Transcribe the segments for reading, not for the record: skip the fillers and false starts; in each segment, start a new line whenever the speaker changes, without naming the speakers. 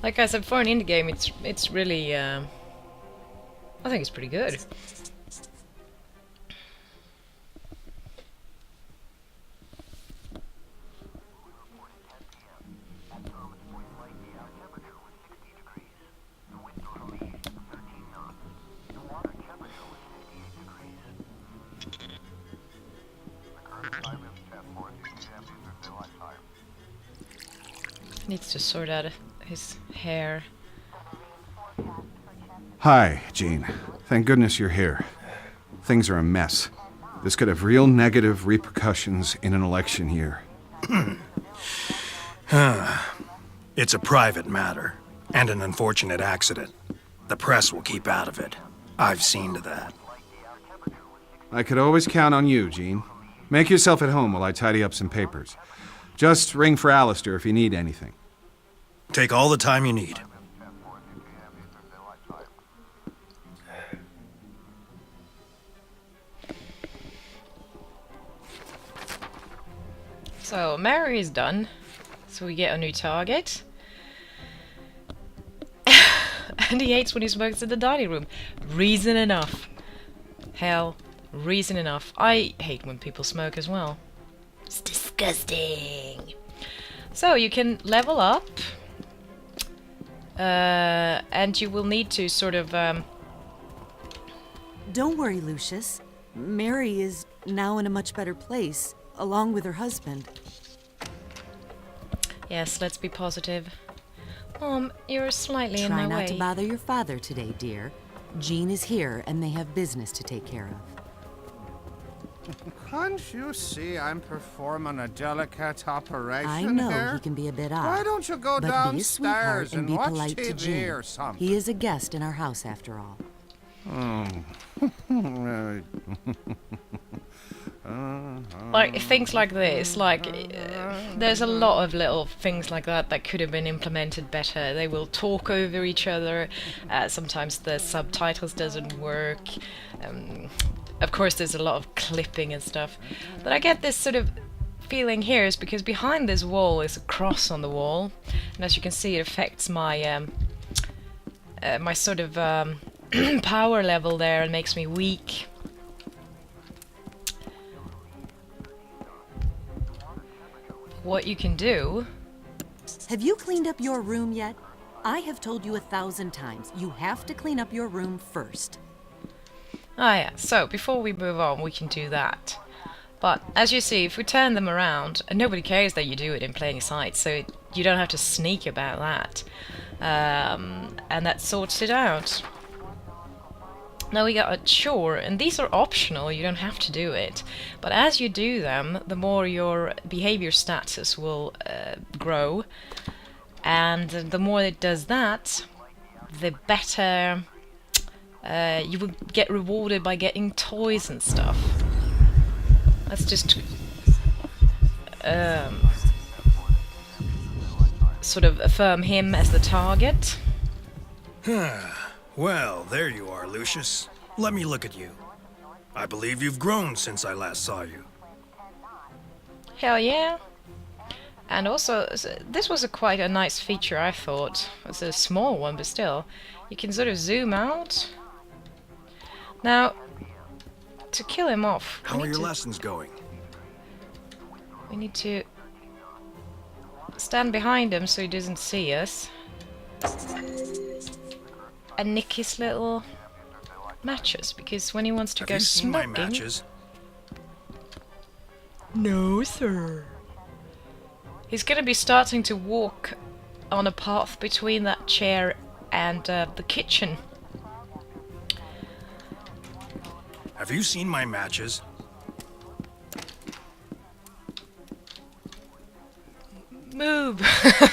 Like I said, for an indie game, it's really, I think it's pretty good. Needs to sort out his hair.
Hi, Jean. Thank goodness you're here. Things are a mess. This could have real negative repercussions in an election year.
It's a private matter, and an unfortunate accident. The press will keep out of it. I've seen to that.
I could always count on you, Jean. Make yourself at home while I tidy up some papers. Just ring for Alistair if you need anything.
Take all the time you need.
So, Mary is done. So we get a new target. And he hates when he smokes in the dining room. Reason enough. Hell, reason enough. I hate when people smoke as well. It's disgusting. So, you can level up. And you will need to sort of,
Don't worry, Lucius. Mary is now in a much better place, along with her husband.
Yes, let's be positive. Mom, you're slightly in
Try
my
not
way.
to bother your father today, dear. Jean is here, and they have business to take care of.
Can't you see I'm performing a delicate operation
I know
here?
he can be a bit odd.
Why don't you go
but be a sweetheart
downstairs
and
and
be
watch
polite to
TV
Jean.
or something?
He is a guest in our house, after all.
Like, things like this, like, there's a lot of little things like that could have been implemented better. They will talk over each other, sometimes the subtitles doesn't work, of course there's a lot of clipping and stuff, but I get this sort of feeling here is because behind this wall is a cross on the wall, and as you can see it affects my, my sort of power level there and makes me weak. What you can do...
Have you cleaned up your room yet? I have told you 1,000 times, you have to clean up your room first.
Ah yeah, so before we move on we can do that. But as you see, if we turn them around, and nobody cares that you do it in plain sight, so you don't have to sneak about that. And that sorts it out. Now we got a chore, and these are optional, you don't have to do it. But as you do them, the more your behavior status will grow. And the more it does that, the better you will get rewarded by getting toys and stuff. Let's just sort of affirm him as the target.
Well, there you are, Lucius. Let me look at you. I believe you've grown since I last saw you.
Hell yeah. And also, this was quite a nice feature, I thought. It's a small one, but still. You can sort of zoom out. Now, to kill him off...
How are your lessons going?
We need to stand behind him so he doesn't see us. And nick his little matches, because when he wants to go
smoking... Have you seen my
smoking...
matches?
No, sir. He's gonna be starting to walk on a path between that chair and the kitchen.
Have you seen my matches?
Move!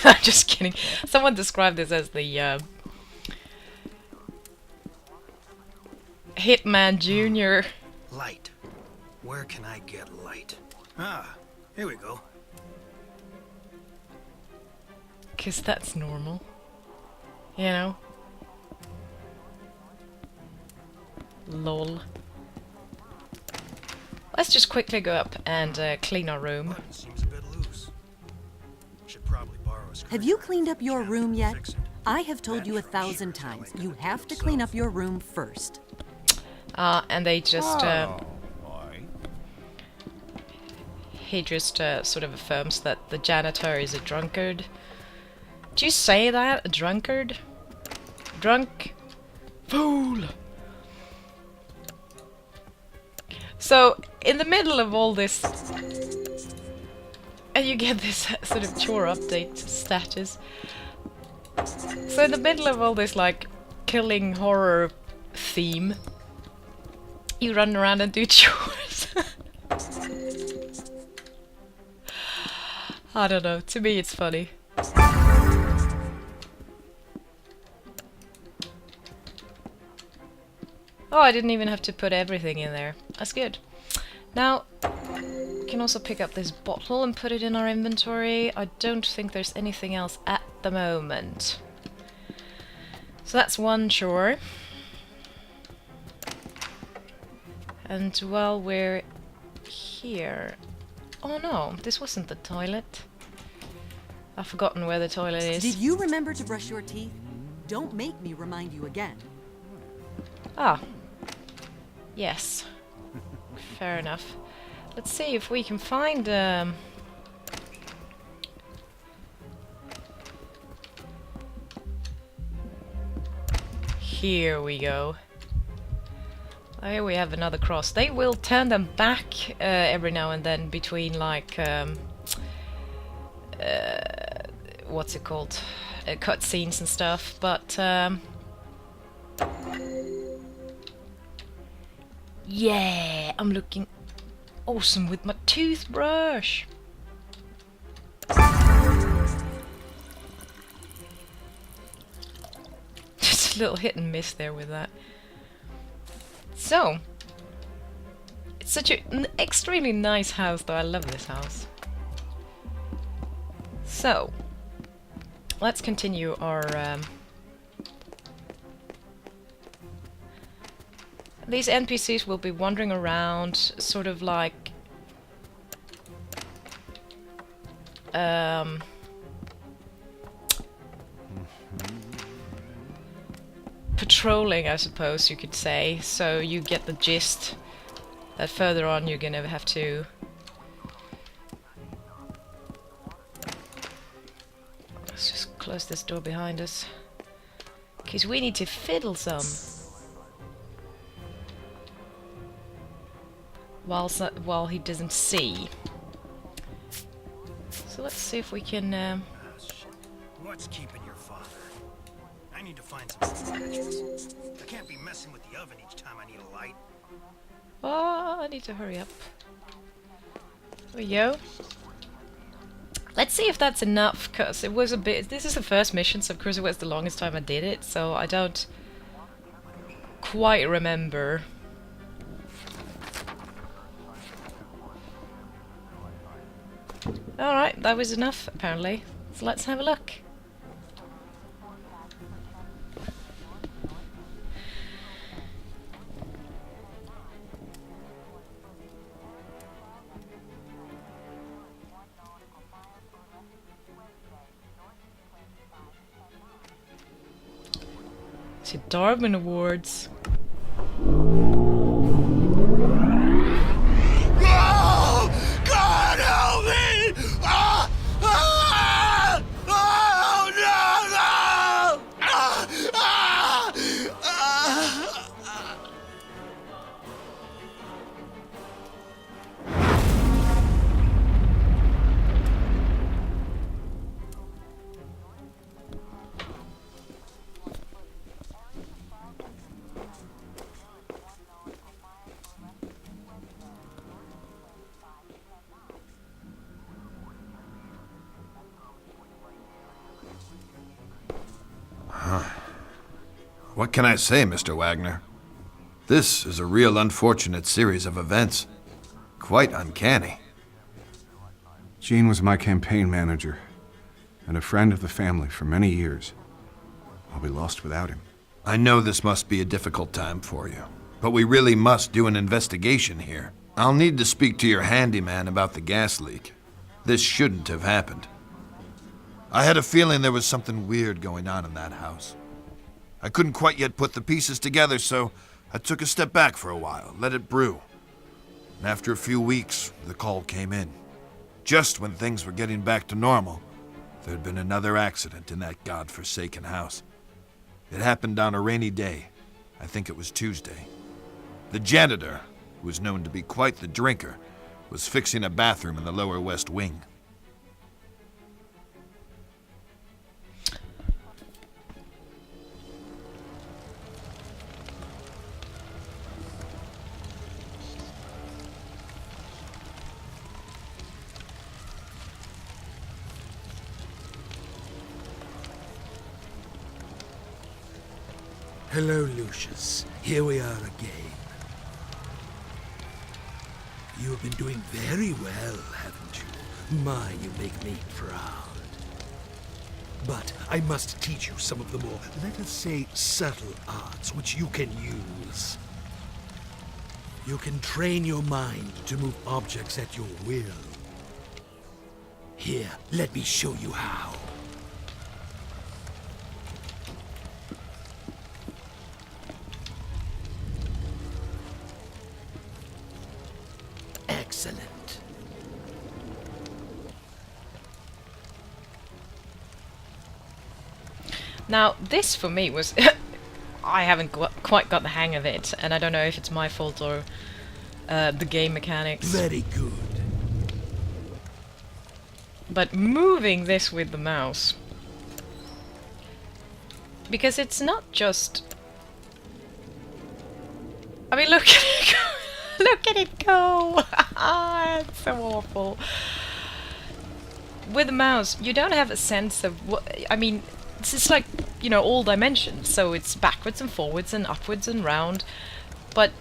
I'm just kidding. Someone described this as the Hitman Jr.
Light. Where can I get light? Ah, here we go.
'Cause that's normal. You know? Lol. Let's just quickly go up and clean our room.
Button seems a bit loose. Should probably borrow a
Have you cleaned up your room yet?
Fix it.
I have told you 1,000 times. You have to clean up your room first.
And they just...
Oh, boy.
he just sort of affirms that the janitor is a drunkard. Do you say that? A drunkard? Drunk? Fool! So, in the middle of all this... And you get this sort of chore update status. So in the middle of all this, like, killing horror theme, you run around and do chores. I don't know, to me it's funny. Oh, I didn't even have to put everything in there. That's good. Now, we can also pick up this bottle and put it in our inventory. I don't think there's anything else at the moment. So that's one chore. And while we're here... Oh no, this wasn't the toilet. I've forgotten where the toilet is.
Did you remember to brush your teeth? Don't make me remind you again.
Ah. Yes. Fair enough. Let's see if we can find... Here we go. Here we have another cross. They will turn them back every now and then between, like, what's it called? Cutscenes and stuff, but... Yeah, I'm looking awesome with my toothbrush. Just a little hit and miss there with that. So, it's such an extremely nice house, though. I love this house. So, let's continue our... These NPCs will be wandering around, sort of like... patrolling, I suppose you could say. So you get the gist that further on you're gonna have to... Let's just close this door behind us. Because we need to fiddle some. While he doesn't see. So let's see if we can...
What's keeping your father? I need to find some matches. I can't be messing with the oven each time I need a light.
Oh, I need to hurry up. There we go. Let's see if that's enough, because it was a bit... This is the first mission, so of course it was the longest time I did it, so I don't quite remember. Alright, that was enough, apparently. So let's have a look. It's a Darwin Awards.
God help me! Ah! Ah! Oh no! No! Ah! Ah! Ah!
What can I say, Mr. Wagner? This is a real unfortunate series of events. Quite uncanny.
Gene was my campaign manager and a friend of the family for many years. I'll be lost without him.
I know this must be a difficult time for you, but we really must do an investigation here. I'll need to speak to your handyman about the gas leak. This shouldn't have happened. I had a feeling there was something weird going on in that house. I couldn't quite yet put the pieces together, so I took a step back for a while, let it brew. And after a few weeks, the call came in. Just when things were getting back to normal, there'd been another accident in that godforsaken house. It happened on a rainy day. I think it was Tuesday. The janitor, who was known to be quite the drinker, was fixing a bathroom in the lower west wing.
Hello, Lucius. Here we are again. You have been doing very well, haven't you? My, you make me proud. But I must teach you some of the more, let us say, subtle arts which you can use. You can train your mind to move objects at your will. Here, let me show you how. Excellent.
Now, this for me was... I haven't quite got the hang of it, and I don't know if it's my fault or the game mechanics.
Very good.
But moving this with the mouse... Because it's not just... I mean, look at it go! Look at it go! It's so awful. With the mouse, you don't have a sense of what... I mean, it's like, you know, all dimensions. So it's backwards and forwards and upwards and round. But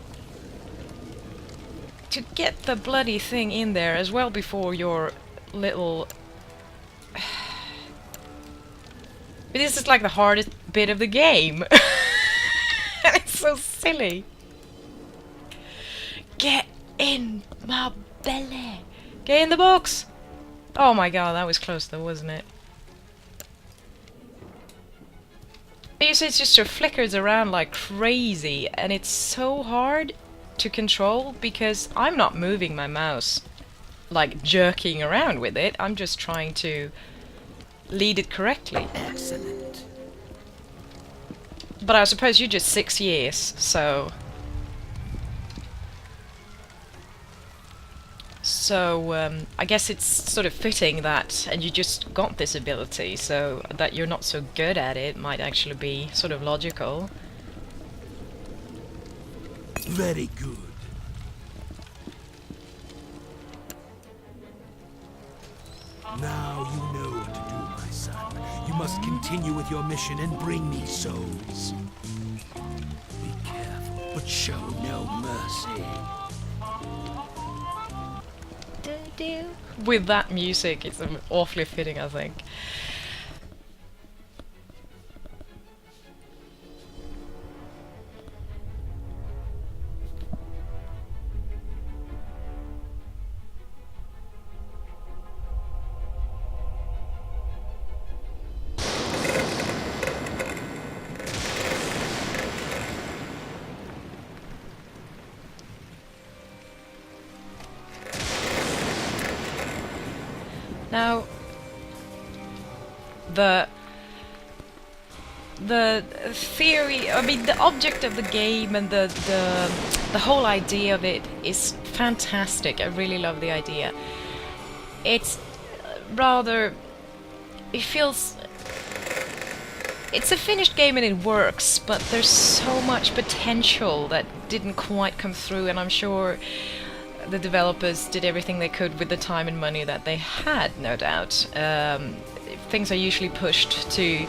to get the bloody thing in there as well before your little... This is like the hardest bit of the game. It's so silly. Get in my belly. Get in the box. Oh my god, that was close though, wasn't it? But you see, it's just flickers around like crazy, and it's so hard to control because I'm not moving my mouse like jerking around with it. I'm just trying to lead it correctly.
Excellent.
But I suppose you're just 6 years, so... I guess it's sort of fitting that, and you just got this ability, so that you're not so good at it might actually be sort of logical.
Very good. Now you know what to do, my son. You must continue with your mission and bring me souls. Be careful, but show no mercy.
With that music, it's awfully fitting, I think. Now, the theory, I mean, the object of the game and the whole idea of it is fantastic. I really love the idea. It's rather, it feels, it's a finished game and it works, but there's so much potential that didn't quite come through, and I'm sure the developers did everything they could with the time and money that they had, no doubt. Things are usually pushed to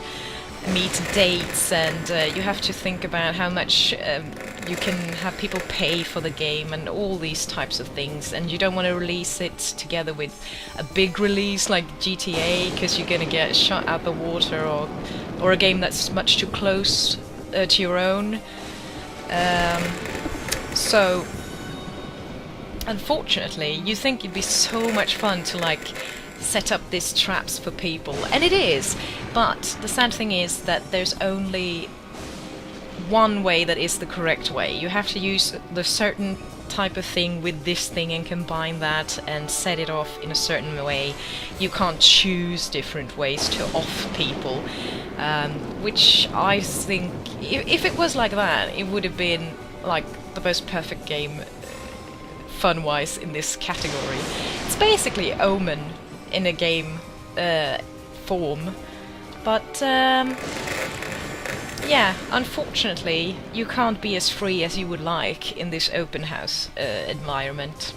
meet dates, and you have to think about how much you can have people pay for the game and all these types of things, and you don't want to release it together with a big release like GTA because you're going to get shot out the water, or a game that's much too close to your own. So unfortunately, you think it'd be so much fun to like set up these traps for people, and it is, but the sad thing is that there's only one way that is the correct way. You have to use the certain type of thing with this thing and combine that and set it off in a certain way. You can't choose different ways to off people, which I think if it was like that, it would have been like the most perfect game fun-wise in this category. It's basically Omen in a game form, but yeah, unfortunately you can't be as free as you would like in this open house environment.